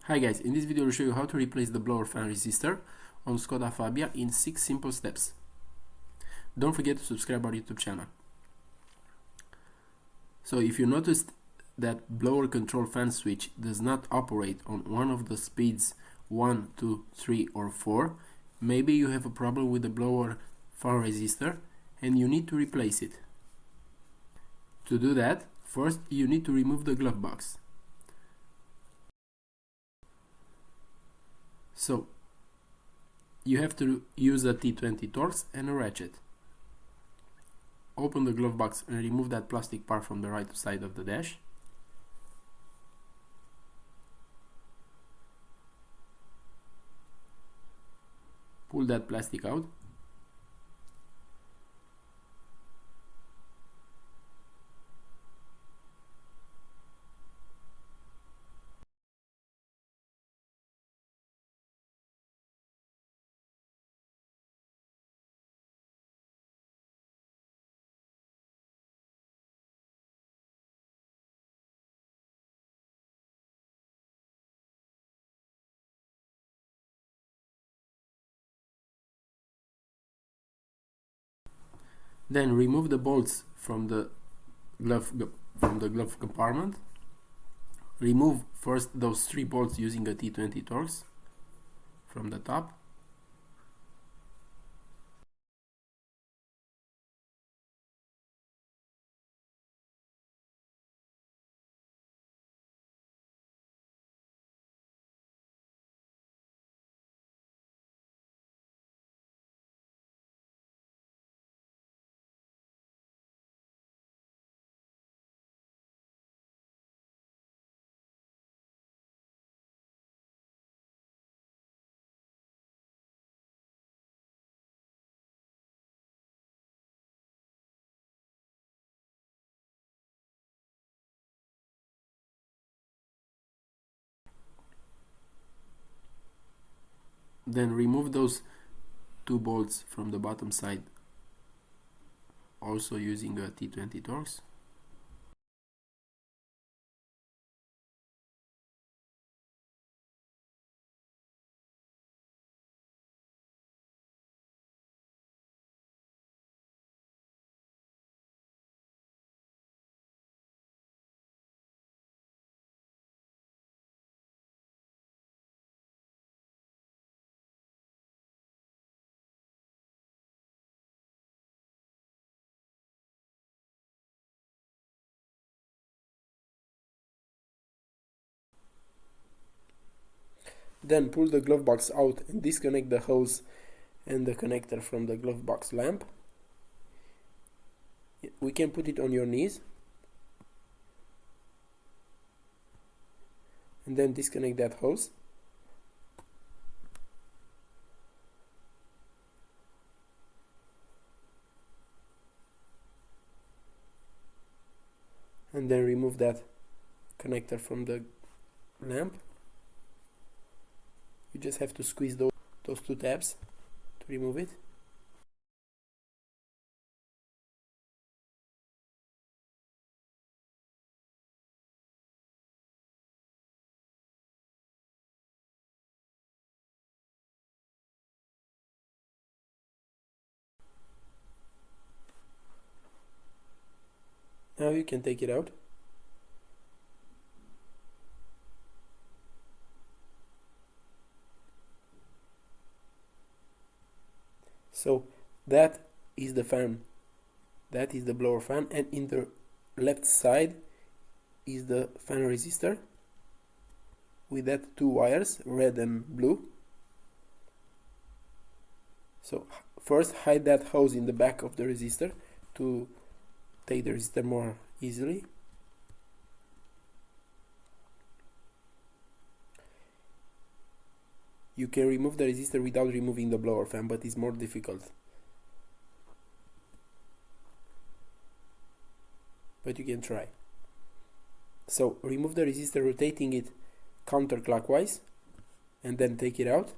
Hi guys, in this video I'll show you how to replace the blower fan resistor on Skoda Fabia in 6 simple steps. Don't forget to subscribe our YouTube channel. So if you noticed that blower control fan switch does not operate on one of the speeds 1, 2, 3 or 4, maybe you have a problem with the blower fan resistor and you need to replace it. To do that, first you need to remove the glove box. So you have to use a T20 Torx and a ratchet. Open the glove box and remove that plastic part from the right side of the dash. Pull that plastic out. Then remove the bolts from the glove compartment. Remove first those 3 bolts using a T20 Torx from the top. Then remove those 2 bolts from the bottom side, also using a T20 Torx. Then pull the glove box out and disconnect the hose and the connector from the glove box lamp. We can put it on your knees and then disconnect that hose. And then remove that connector from the lamp. You just have to squeeze those 2 tabs to remove it. Now you can take it out. So that is the fan, that is the blower fan, and in the left side is the fan resistor with that 2 wires, red and blue. So first hide that hose in the back of the resistor to take the resistor more easily. You can remove the resistor without removing the blower fan, but it's more difficult. But you can try. So remove the resistor, rotating it counterclockwise, and then take it out.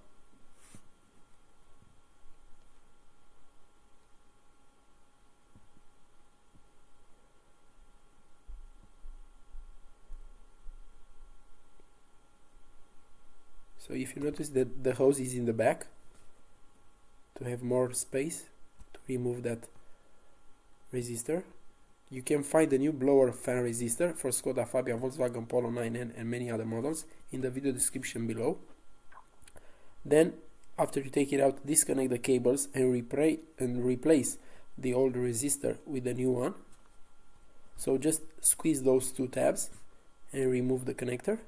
So if you notice that the hose is in the back, to have more space to remove that resistor. You can find the new blower fan resistor for Skoda Fabia, Volkswagen Polo 9N and many other models in the video description below. Then, after you take it out, disconnect the cables and replace the old resistor with the new one. So just squeeze those two tabs and remove the connector.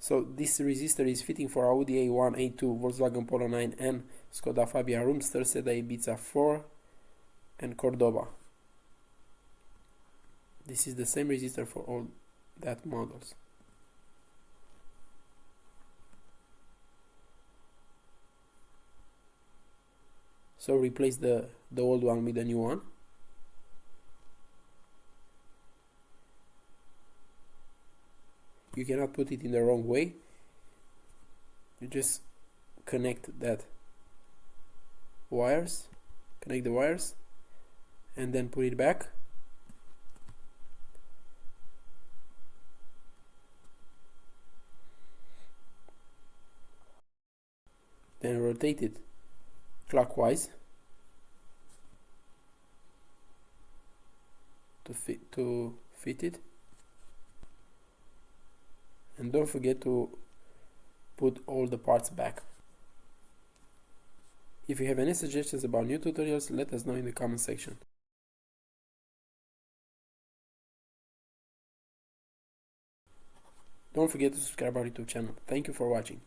So this resistor is fitting for Audi A1, A2, Volkswagen Polo 9N, Skoda Fabia, Roomster, Sedan Ibiza 4 and Cordoba. This is the same resistor for all that models. So replace the old one with the new one. You cannot put it in the wrong way. You just connect the wires, and then put it back. Then rotate it clockwise to fit it. And don't forget to put all the parts back. If you have any suggestions about new tutorials, let us know in the comment section. Don't forget to subscribe our YouTube channel. Thank you for watching.